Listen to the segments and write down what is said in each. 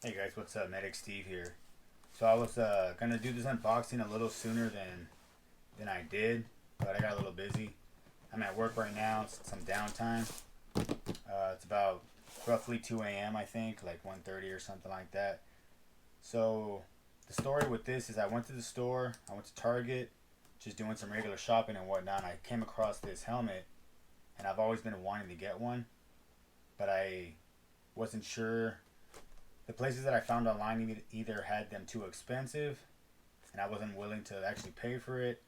Hey guys, what's up? Medic Steve here. So I was gonna do this unboxing a little sooner than I did, but I got a little busy. I'm at work right now. It's some downtime. It's about roughly 2 a.m. I think, like 1:30 or something like that. So the story with this is I went to the store. I went to Target, just doing some regular shopping and whatnot. And I came across this helmet, and I've always been wanting to get one, but I wasn't sure. The places that I found online either had them too expensive, and I wasn't willing to actually pay for it,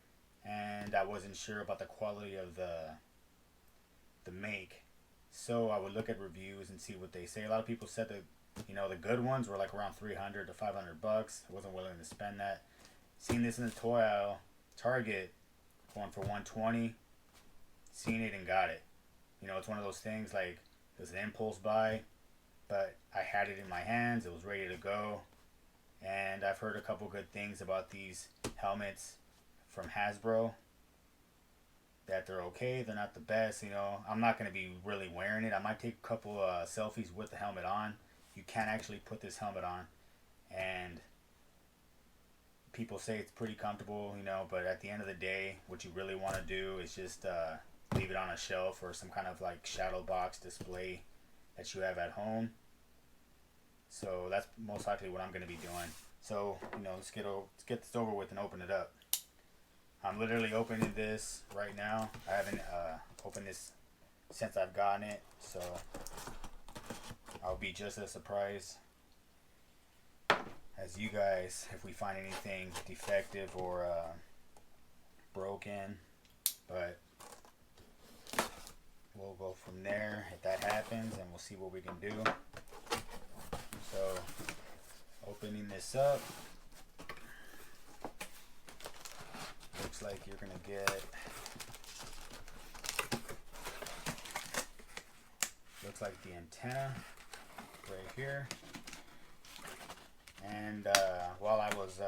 and I wasn't sure about the quality of the make. So I would look at reviews and see what they say. A lot of people said that the good ones were like around 300 to $500. I wasn't willing to spend that. Seen this in the toy aisle, Target, going for 120. Seen it and got it. It's one of those things like it was an impulse buy, but I had it in my hands. It was ready to go. And I've heard a couple good things about these helmets from Hasbro. That they're okay. They're not the best. I'm not going to be really wearing it. I might take a couple selfies with the helmet on. You can actually put this helmet on. And people say it's pretty comfortable, but at the end of the day, what you really want to do is just leave it on a shelf or some kind of like shadow box display that you have at home. So that's most likely what I'm going to be doing. So, let's get this over with and open it up. I'm literally opening this right now. I haven't opened this since I've gotten it, so I'll be just as surprised as you guys if we find anything defective or broken. But we'll go from there if that happens, and we'll see what we can do. So, opening this up, looks like you're gonna get, looks like the antenna right here. And while I was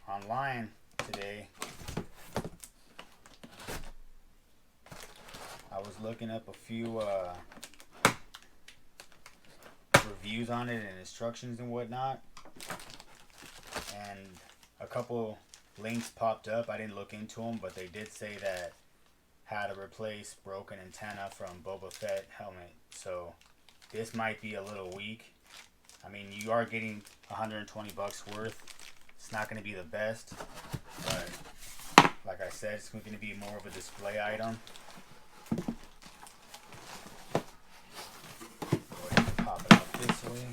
online today, I was looking up a few reviews on it and instructions and whatnot, and a couple links popped up. I didn't look into them, but they did say that how to replace broken antenna from Boba Fett helmet. So this might be a little weak. I mean, you are getting $120 worth. It's not going to be the best, but like I said, it's going to be more of a display item. Pop it out this way.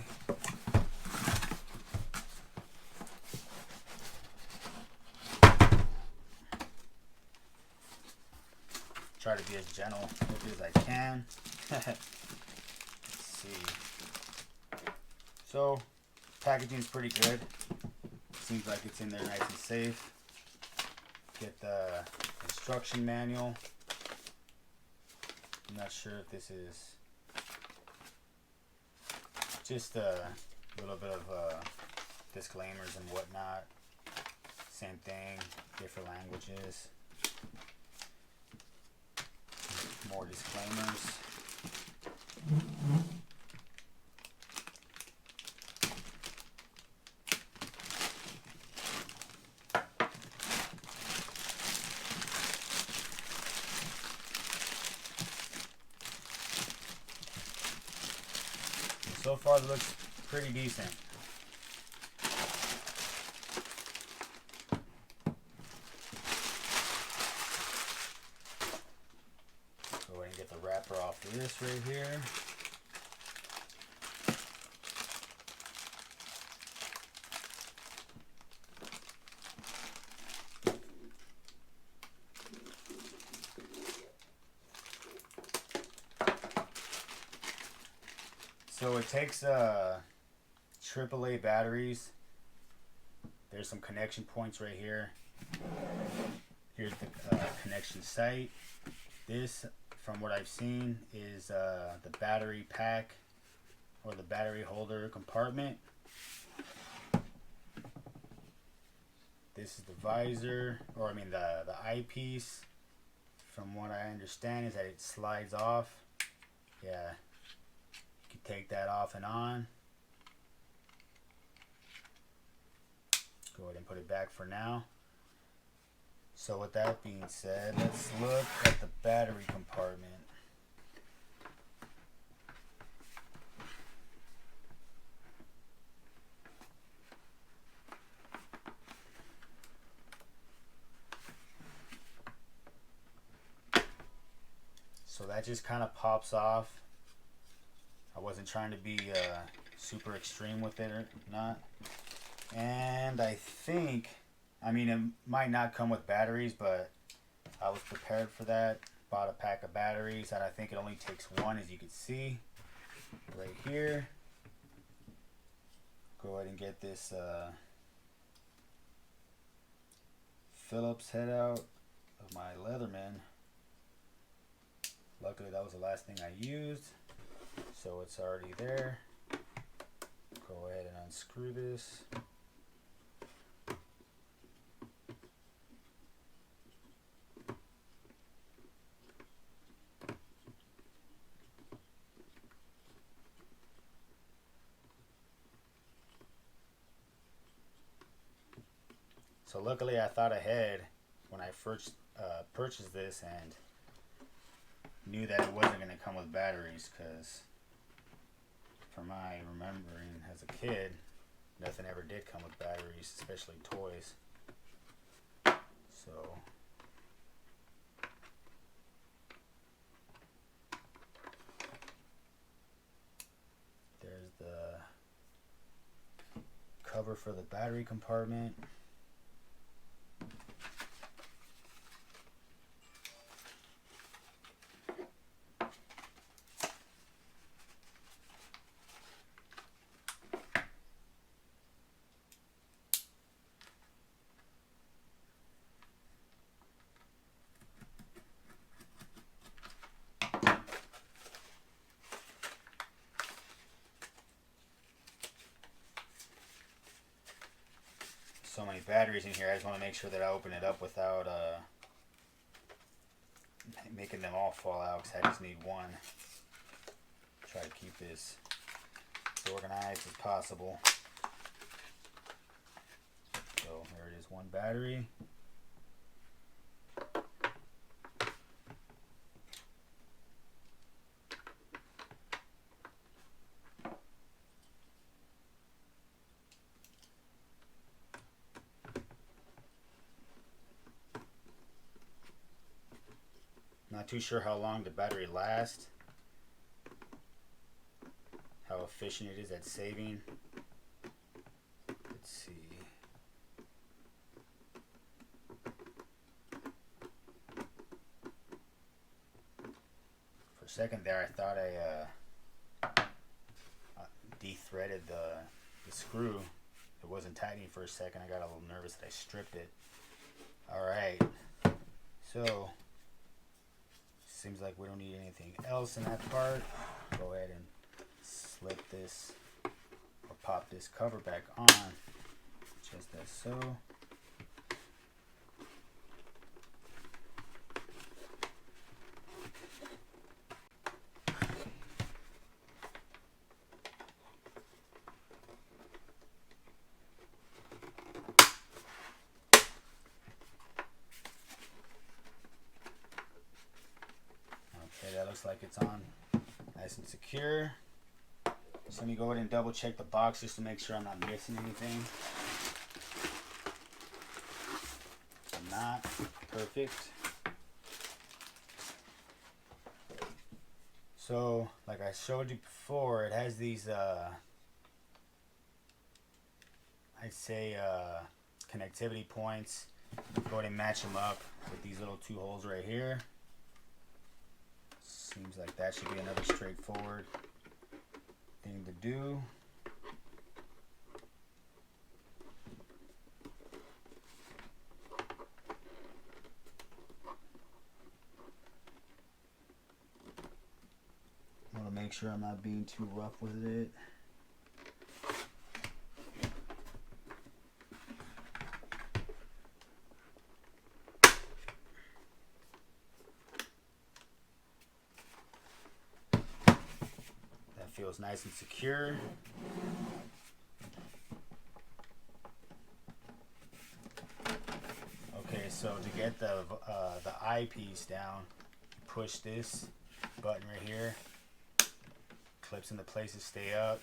Try to be as gentle with it as I can. Let's see. So, packaging's pretty good. Seems like it's in there nice and safe. Get the instruction manual. I'm not sure if this is just a little bit of disclaimers and whatnot. Same thing, different languages. More disclaimers. So far, it looks pretty decent. Go ahead and get the wrapper off of this right here. So it takes AAA batteries. There's some connection points right here. Here's the connection site. This, from what I've seen, is the battery pack or the battery holder compartment. This is the visor, or I mean the eyepiece. From what I understand is that it slides off. Yeah, you can take that off and on. put it back for now. So with that being said, let's look at the battery compartment. So that just kind of pops off. I wasn't trying to be super extreme with it or not. And I think, I mean, it might not come with batteries, but I was prepared for that. Bought a pack of batteries, and I think it only takes one, as you can see right here. Go ahead and get this Phillips head out of my Leatherman. Luckily, that was the last thing I used, so it's already there. Go ahead and unscrew this. So luckily I thought ahead when I first purchased this and knew that it wasn't going to come with batteries, because from my remembering as a kid, nothing ever did come with batteries, especially toys. So there's the cover for the battery compartment. So many batteries in here, I just want to make sure that I open it up without making them all fall out, because I just need one. Try to keep this as organized as possible. So there it is, one battery. Not too sure how long the battery lasts, how efficient it is at saving. Let's see. For a second there, I thought I de-threaded the screw. It wasn't tightening for a second. I got a little nervous that I stripped it. Alright, so seems like we don't need anything else in that part. Go ahead and slip this or pop this cover back on, just as so. Okay, that looks like it's on nice and secure. So let me go ahead and double check the box just to make sure I'm not missing anything. I'm not. Perfect. So like I showed you before, it has these I'd say connectivity points. Go ahead and match them up with these little two holes right here. Seems like that should be another straightforward thing to do. I want to make sure I'm not being too rough with it. Feels nice and secure. So to get the eyepiece down, push this button right here, clips into place to stay up.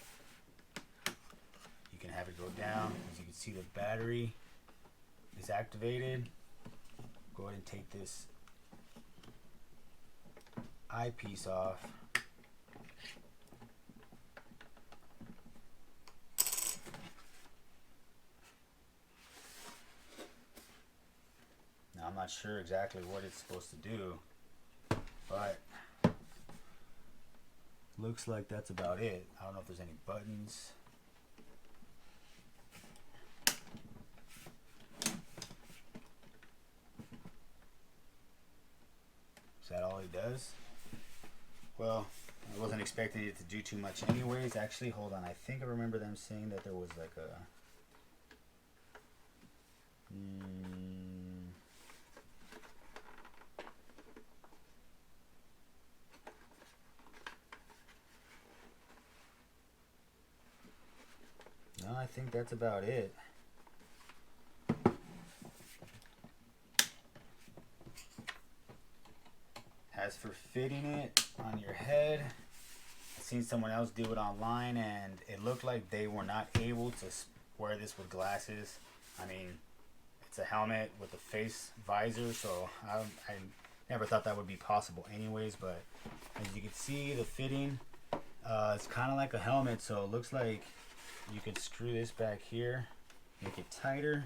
You can have it go down. As you can see, the battery is activated. Go ahead and take this eyepiece off. Now I'm not sure exactly what it's supposed to do, but looks like that's about it. I don't know if there's any buttons. Is that all he does? Well, I wasn't expecting it to do too much anyways. Actually, hold on. I think I remember them saying that there was like a... No, I think that's about it. As for fitting it on your head, I've seen someone else do it online and it looked like they were not able to wear this with glasses. I mean, it's a helmet with a face visor, so I never thought that would be possible anyways, but as you can see, the fitting, it's kind of like a helmet, so it looks like you could screw this back here, make it tighter.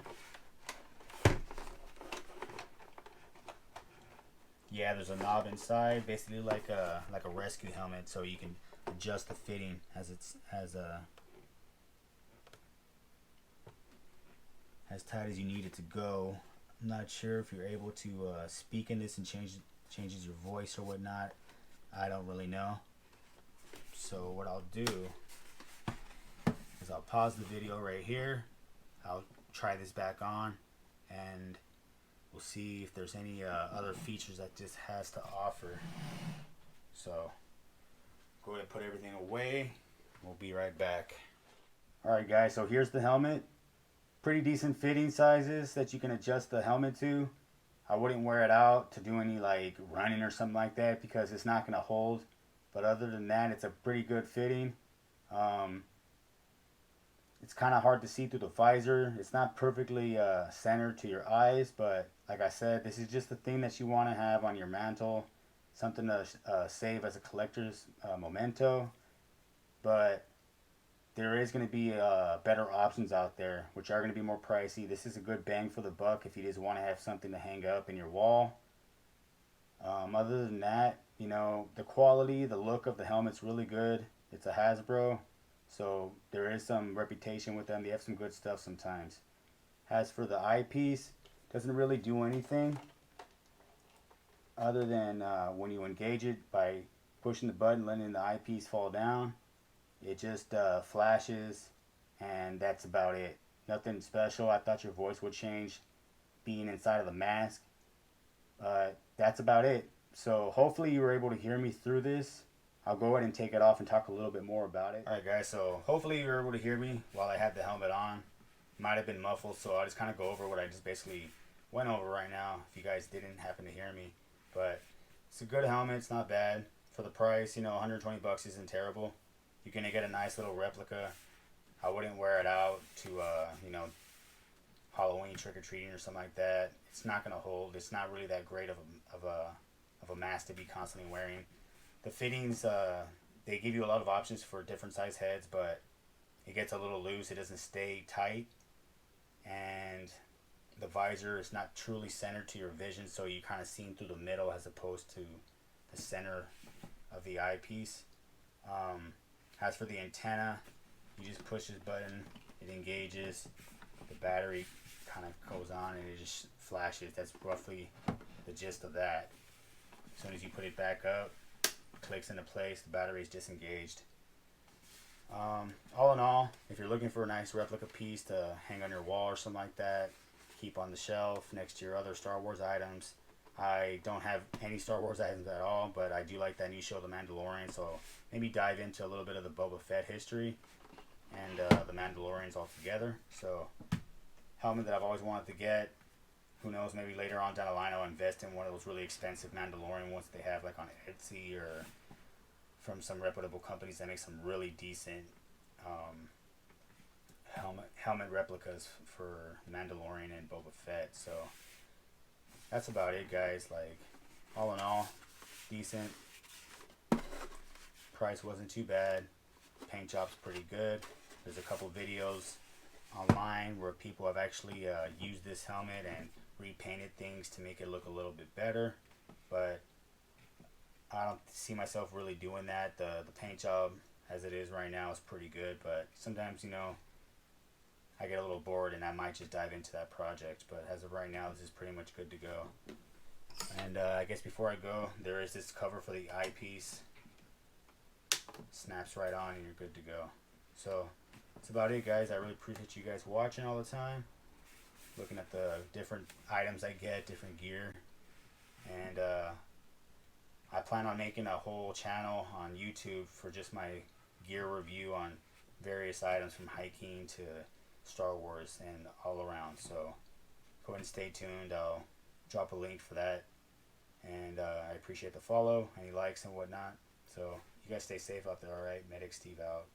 Yeah, there's a knob inside, basically like a rescue helmet, so you can adjust the fitting as tight as you need it to go. I'm not sure if you're able to speak in this and changes your voice or whatnot. I don't really know. So what I'll do is I'll pause the video right here. I'll try this back on and we'll see if there's any other features that this has to offer. So go ahead and put everything away. We'll be right back. Alright guys, so here's the helmet. Pretty decent fitting sizes that you can adjust the helmet to. I wouldn't wear it out to do any like running or something like that because it's not going to hold. But other than that, it's a pretty good fitting. It's kind of hard to see through the visor. It's not perfectly centered to your eyes, but like I said, this is just the thing that you want to have on your mantle. Something to save as a collector's memento. But there is going to be better options out there, which are going to be more pricey. This is a good bang for the buck if you just want to have something to hang up in your wall. Other than that, you know, the quality, the look of the helmet's really good. It's a Hasbro, so there is some reputation with them. They have some good stuff sometimes. As for the eyepiece, doesn't really do anything other than when you engage it by pushing the button, letting the eyepiece fall down. It just flashes, and that's about it. Nothing special. I thought your voice would change being inside of the mask, but that's about it. So hopefully you were able to hear me through this. I'll go ahead and take it off and talk a little bit more about it. Alright guys, so hopefully you were able to hear me while I had the helmet on. Might have been muffled, so I'll just kind of go over what I just basically went over right now if you guys didn't happen to hear me. But it's a good helmet, it's not bad. For the price, you know, 120 bucks isn't terrible. You're going to get a nice little replica. I wouldn't wear it out to, you know, Halloween trick-or-treating or something like that. It's not going to hold. It's not really that great of a mask to be constantly wearing. The fittings, they give you a lot of options for different size heads, but it gets a little loose. It doesn't stay tight. And the visor is not truly centered to your vision, so you kind of see through the middle as opposed to the center of the eyepiece. As for the antenna, you just push this button, it engages, the battery kind of goes on and it just flashes. That's roughly the gist of that. As soon as you put it back up, it clicks into place, the battery is disengaged. All in all, if you're looking for a nice replica piece to hang on your wall or something like that, keep on the shelf next to your other Star Wars items. I don't have any Star Wars items at all, but I do like that new show, The Mandalorian, so maybe dive into a little bit of the Boba Fett history and the Mandalorians all together. So, helmet that I've always wanted to get. who knows, maybe later on down the line I'll invest in one of those really expensive Mandalorian ones they have like on Etsy or from some reputable companies that make some really decent helmet replicas for Mandalorian and Boba Fett. So that's about it, guys. Like, all in all, decent. Price wasn't too bad. Paint job's pretty good. There's a couple videos online where people have actually used this helmet and repainted things to make it look a little bit better, but I don't see myself really doing that. The paint job as it is right now is pretty good, but sometimes, you know, I get a little bored and I might just dive into that project. But as of right now, this is pretty much good to go. And I guess before I go, there is this cover for the eyepiece. Snaps right on and you're good to go. So that's about it, guys. I really appreciate you guys watching all the time, looking at the different items I get, different gear. And I plan on making a whole channel on YouTube for just my gear review on various items from hiking to Star Wars and all around. So go ahead and stay tuned. I'll drop a link for that. And I appreciate the follow, any likes and whatnot. So you guys stay safe out there, alright? Medic Steve out.